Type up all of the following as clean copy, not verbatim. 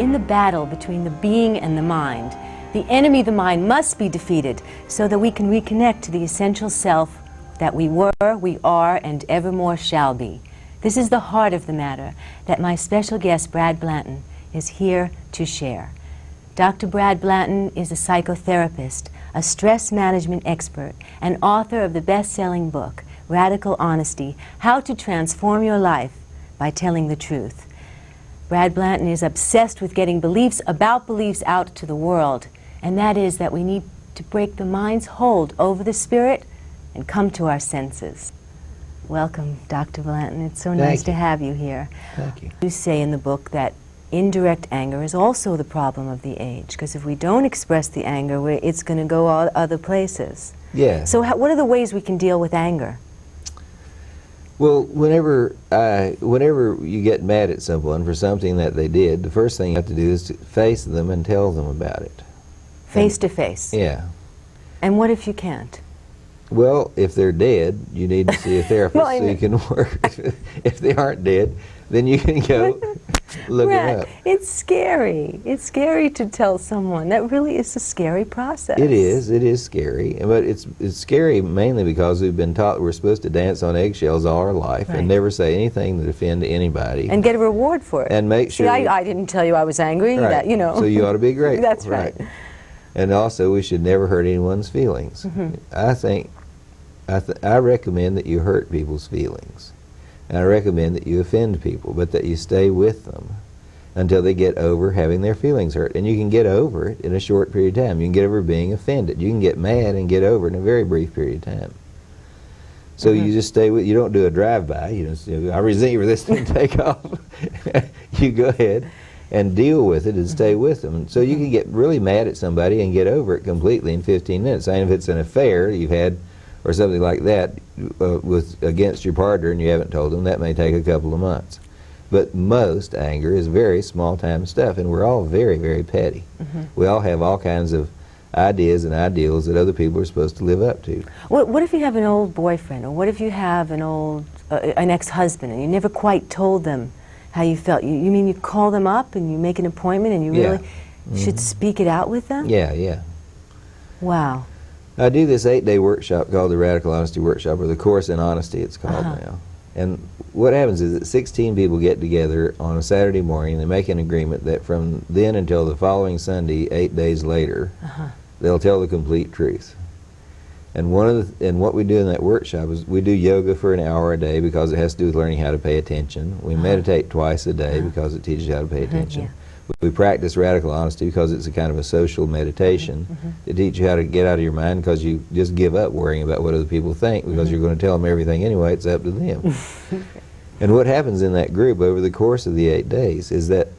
in the battle between the being and the mind. The enemy, the mind, must be defeated so that we can reconnect to the essential self that we were, we are, and evermore shall be. This is the heart of the matter that my special guest, Brad Blanton, is here to share. Dr. Brad Blanton is a psychotherapist, a stress management expert, and author of the best-selling book, Radical Honesty: How to Transform Your Life by Telling the Truth. Brad Blanton is obsessed with getting beliefs about beliefs out to the world, and that is that we need to break the mind's hold over the spirit and come to our senses. Welcome, Dr. Blanton. It's so nice to have you here. Thank you. You say in the book that indirect anger is also the problem of the age, because if we don't express the anger, it's going to go all other places. Yeah. So what are the ways we can deal with anger? Well, whenever you get mad at someone for something that they did, the first thing you have to do is to face them and tell them about it. Face to face? Yeah. And what if you can't? Well, if they're dead, you need to see a therapist so you can work. If they aren't dead, then you can go look it up. It's scary. It's scary to tell someone. That really is a scary process. It is scary. But it's scary mainly because we've been taught we're supposed to dance on eggshells all our life and never say anything that offend anybody. And get a reward for it. And make sure... See, I didn't tell you I was angry. Right. That, you know. So you ought to be grateful. That's right. And also, we should never hurt anyone's feelings. I recommend that you hurt people's feelings. And I recommend that you offend people, but that you stay with them until they get over having their feelings hurt. And you can get over it in a short period of time. You can get over being offended. You can get mad and get over it in a very brief period of time. So you just stay with, you don't do a drive-by, I resent you for this thing, take off. You go ahead and deal with it and stay with them. So you can get really mad at somebody and get over it completely in 15 minutes. And if it's an affair you've had or something like that against your partner and you haven't told them, that may take a couple of months. But most anger is very small-time stuff, and we're all very, very petty. We all have all kinds of ideas and ideals that other people are supposed to live up to. What if you have an old boyfriend, or what if you have an ex-husband and you never quite told them how you felt? You mean you call them up and you make an appointment and you really should speak it out with them? Yeah. Wow. I do this 8-day workshop called the Radical Honesty Workshop, or the Course in Honesty it's called now. And what happens is that 16 people get together on a Saturday morning and they make an agreement that from then until the following Sunday, 8 days later, they'll tell the complete truth. And what we do in that workshop is we do yoga for an hour a day because it has to do with learning how to pay attention. We meditate twice a day because it teaches you how to pay attention. We practice radical honesty because it's a kind of a social meditation to teach you how to get out of your mind, because you just give up worrying about what other people think because you're going to tell them everything anyway. It's up to them. And what happens in that group over the course of the 8 days is that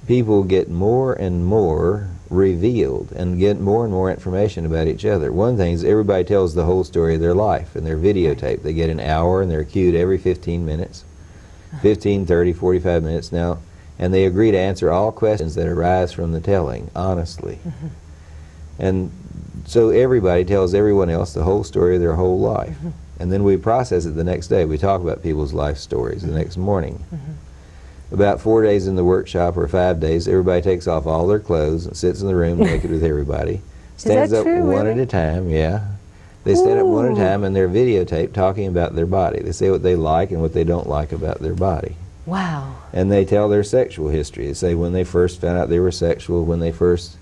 people get more and more revealed and get more and more information about each other. One thing is everybody tells the whole story of their life in their videotape. They get an hour and they're cued every 15 minutes, 15, 30, 45 minutes now. And they agree to answer all questions that arise from the telling, honestly. And so everybody tells everyone else the whole story of their whole life. And then we process it the next day. We talk about people's life stories the next morning. About 4 days in the workshop, or 5 days, everybody takes off all their clothes and sits in the room naked with everybody. Stands up one at a time, They stand up one at a time and they're videotaped talking about their body. They say what they like and what they don't like about their body. Wow. And they tell their sexual history. They say when they first found out they were sexual, when they first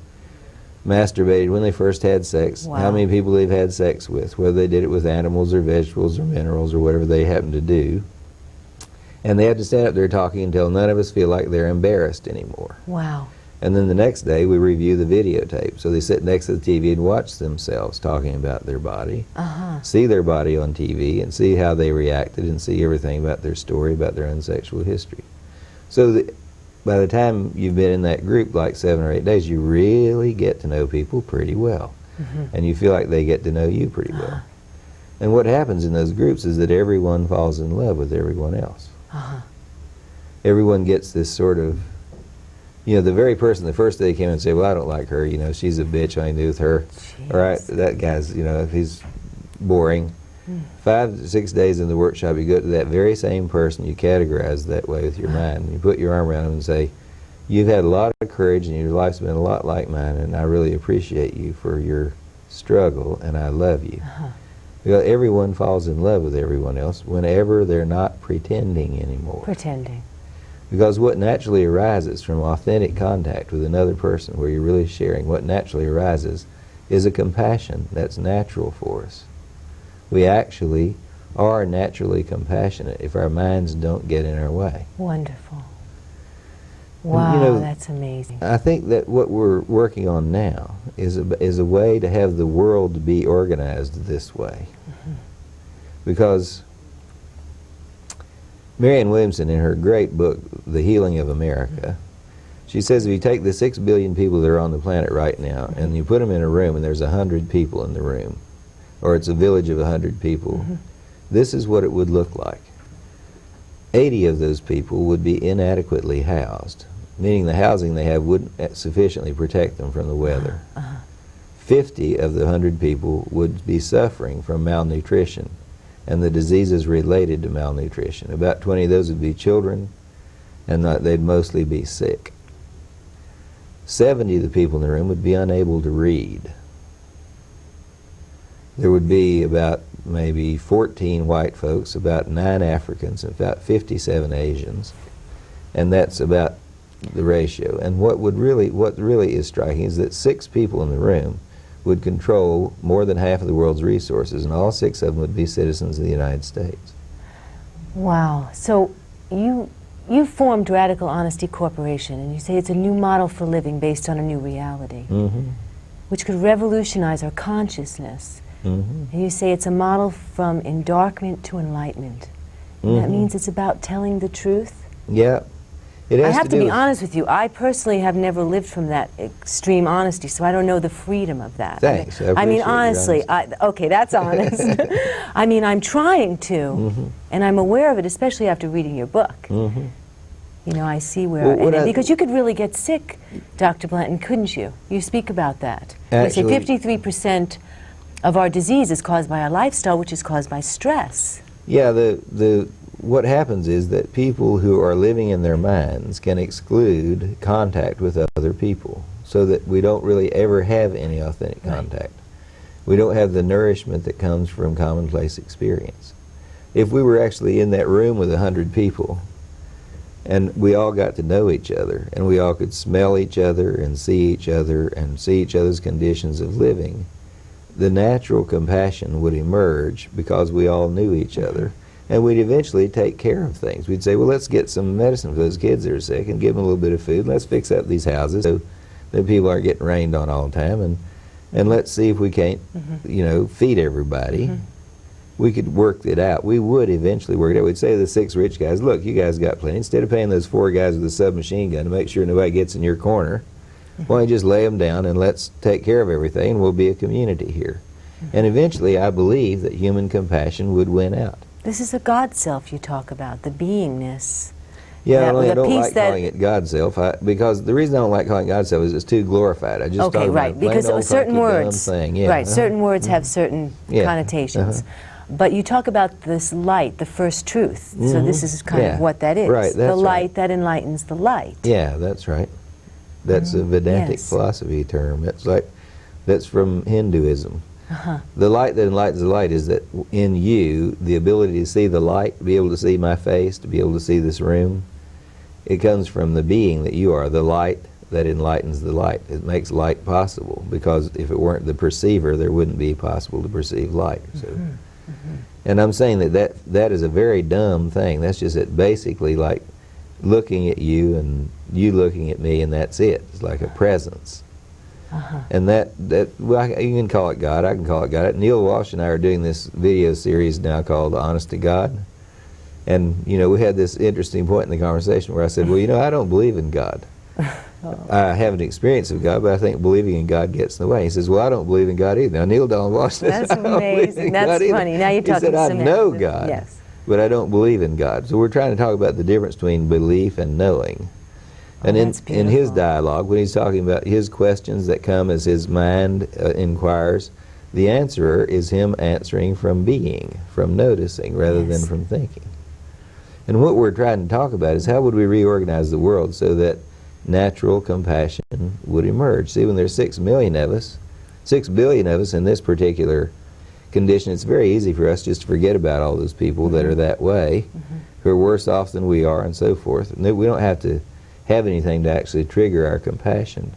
masturbated, when they first had sex, how many people they've had sex with, whether they did it with animals or vegetables or minerals or whatever they happen to do. And they have to stand up there talking until none of us feel like they're embarrassed anymore. Wow. And then the next day we review the videotape. So they sit next to the TV and watch themselves talking about their body, see their body on TV, and see how they reacted, and see everything about their story, about their own sexual history. So by the time you've been in that group, like 7 or 8 days, you really get to know people pretty well. And you feel like they get to know you pretty well. And what happens in those groups is that everyone falls in love with everyone else. Everyone gets this sort of, the very person, the first day they came in and said, well, I don't like her, she's a bitch, I ain't do with her. All right, that guy's, he's boring. 5 to 6 days in the workshop, you go to that very same person you categorize that way with your mind. You put your arm around him and say, You've had a lot of courage, and your life's been a lot like mine, and I really appreciate you for your struggle, and I love you. Because everyone falls in love with everyone else whenever they're not pretending anymore. Pretending. Because what naturally arises from authentic contact with another person, where you're really sharing, what naturally arises is a compassion that's natural for us. We actually are naturally compassionate if our minds don't get in our way. Wonderful. Wow, you know, that's amazing. I think that what we're working on now is a way to have the world be organized this way. Because Marianne Williamson, in her great book, The Healing of America, she says if you take the 6 billion people that are on the planet right now and you put them in a room and there's 100 people in the room, or it's a village of 100 people, this is what it would look like. 80 of those people would be inadequately housed, meaning the housing they have wouldn't sufficiently protect them from the weather. 50 of the 100 people would be suffering from malnutrition and the diseases related to malnutrition. About 20 of those would be children, and they'd mostly be sick. 70 of the people in the room would be unable to read. There would be about maybe 14 white folks, about 9 Africans, and about 57 Asians, and that's about the ratio. And what really is striking is that 6 people in the room would control more than half of the world's resources, and all 6 of them would be citizens of the United States. Wow. So you formed Radical Honesty Corporation, and you say it's a new model for living based on a new reality, which could revolutionize our consciousness. And you say it's a model from endarkment to enlightenment. And that means it's about telling the truth? Yeah. I have to be honest with you. I personally have never lived from that extreme honesty, so I don't know the freedom of that. Thanks. I mean, honestly, okay, that's honest. I mean, I'm trying to, and I'm aware of it, especially after reading your book. You know, I see where, because you could really get sick, Dr. Blanton, couldn't you? You speak about that. Actually, you say 53% of our disease is caused by our lifestyle, which is caused by stress. Yeah, what happens is that people who are living in their minds can exclude contact with other people, so that we don't really ever have any authentic contact. We don't have the nourishment that comes from commonplace experience. If we were actually in that room with 100 people, and we all got to know each other, and we all could smell each other and see each other's conditions of living, the natural compassion would emerge because we all knew each other. And we'd eventually take care of things. We'd say, well, let's get some medicine for those kids that are sick and give them a little bit of food. Let's fix up these houses so that people aren't getting rained on all the time. And let's see if we can't, you know, feed everybody. We could work it out. We would eventually work it out. We'd say to the 6 rich guys, look, you guys got plenty. Instead of paying those 4 guys with a submachine gun to make sure nobody gets in your corner, why don't you just lay them down and let's take care of everything, and we'll be a community here. And eventually I believe that human compassion would win out. This is a God self you talk about, the beingness. Yeah, I don't like calling it God self, because the reason I don't like calling it God self is it's too glorified. I just okay, right, because certain words, certain words have certain connotations. But you talk about this light, the first truth. So this is kind of what that is. Right, the light that enlightens the light. Yeah, that's right. That's a Vedantic philosophy term. That's from Hinduism. The light that enlightens the light is that in you, the ability to see the light, to be able to see my face, to be able to see this room, it comes from the being that you are, the light that enlightens the light. It makes light possible, because if it weren't the perceiver, there wouldn't be possible to perceive light. So. And I'm saying that is a very dumb thing. That's just basically like looking at you and you looking at me, and that's it. It's like a presence. And well, you can call it God, I can call it God. Neil Walsh and I are doing this video series now called Honest to God. And, you know, we had this interesting point in the conversation where I said, well, you know, I don't believe in God. I have an experience of God, but I think believing in God gets in the way. He says, well, I don't believe in God either. Now, Neil Donald Walsh says, that's amazing. That's funny. Now you're talking He said, I know God, but I don't believe in God. So we're trying to talk about the difference between belief and knowing. And in his dialogue, when he's talking about his questions that come as his mind inquires, the answerer is him answering from being, from noticing, rather than from thinking. And what we're trying to talk about is how would we reorganize the world so that natural compassion would emerge. See, when there's 6 million of us, 6 billion of us in this particular condition, it's very easy for us just to forget about all those people that are that way, who are worse off than we are and so forth. We don't have to have anything to actually trigger our compassion.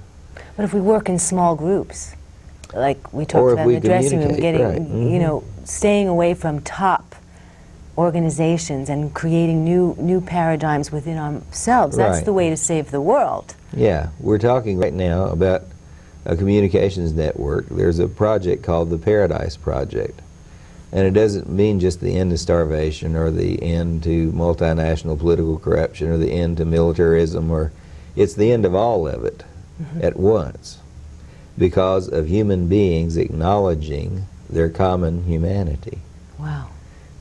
But if we work in small groups, like we talked Or if about we in the dressing room, communicate, getting, right. you know, staying away from top organizations and creating new paradigms within ourselves, that's Right. the way to save the world. Yeah, we're talking right now about a communications network. There's a project called the Paradise Project. And it doesn't mean just the end to starvation or the end to multinational political corruption or the end to militarism, or it's the end of all of it at once, because of human beings acknowledging their common humanity. Wow.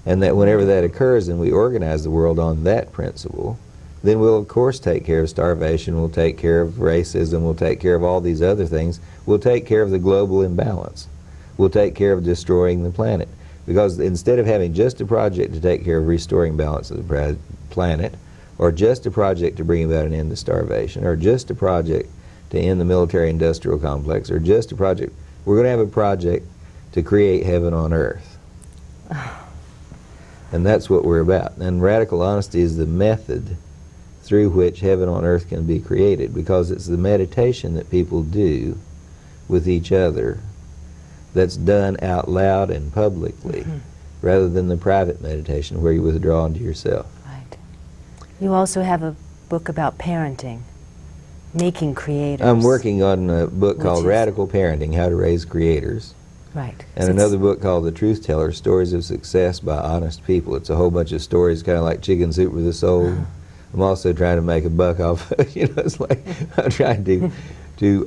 And that whenever that occurs and we organize the world on that principle, then we'll of course take care of starvation, we'll take care of racism, we'll take care of all these other things, we'll take care of the global imbalance, we'll take care of destroying the planet. Because instead of having just a project to take care of restoring balance of the planet, or just a project to bring about an end to starvation, or just a project to end the military-industrial complex, or just a project, we're going to have a project to create heaven on earth. And that's what we're about. And radical honesty is the method through which heaven on earth can be created, because it's the meditation that people do with each other that's done out loud and publicly, rather than the private meditation where you withdraw into yourself. Right. You also have a book about parenting, making creators. I'm working on a book called is- Radical Parenting, How to Raise Creators. Right. And So it's- another book called The Truth Teller, Stories of Success by Honest People. It's a whole bunch of stories, kind of like Chicken Soup for the Soul. I'm also trying to make a buck off, it's like I'm trying to get people.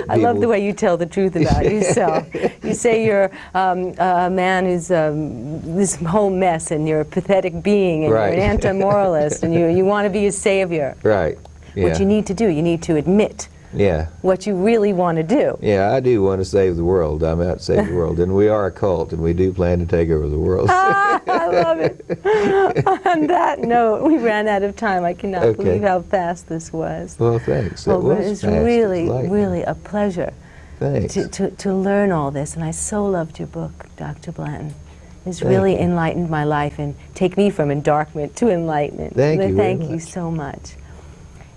I love the way you tell the truth about yourself. You say you're a man who's this whole mess, and you're a pathetic being, and Right. you're an anti-moralist, and you want to be a savior. Right. Yeah. What you need to do, you need to admit Yeah. what you really want to do. Yeah, I do want to save the world. I'm out to save the world. And we are a cult, and we do plan to take over the world. I love it. On that note, we ran out of time. I cannot Okay. believe how fast this was. Well, thanks. That Well, was it's fast. really, It's lightning. really a pleasure Thanks. to learn all this. And I so loved your book, Dr. Blanton. It's Thank really you. enlightened my life and take me from endarkment to enlightenment. Thank you very Thank you much. so much.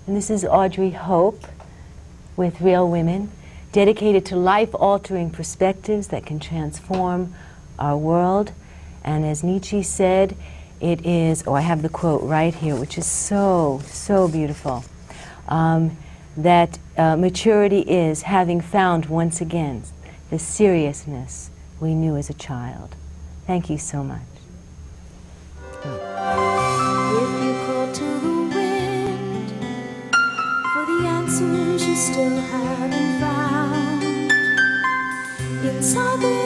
And this is Audrey Hope with Real Women, dedicated to life-altering perspectives that can transform our world. And as Nietzsche said, it is, I have the quote right here, which is so, so beautiful, that maturity is having found once again the seriousness we knew as a child. Thank you so much. If you call to the wind for the answers you still haven't found inside the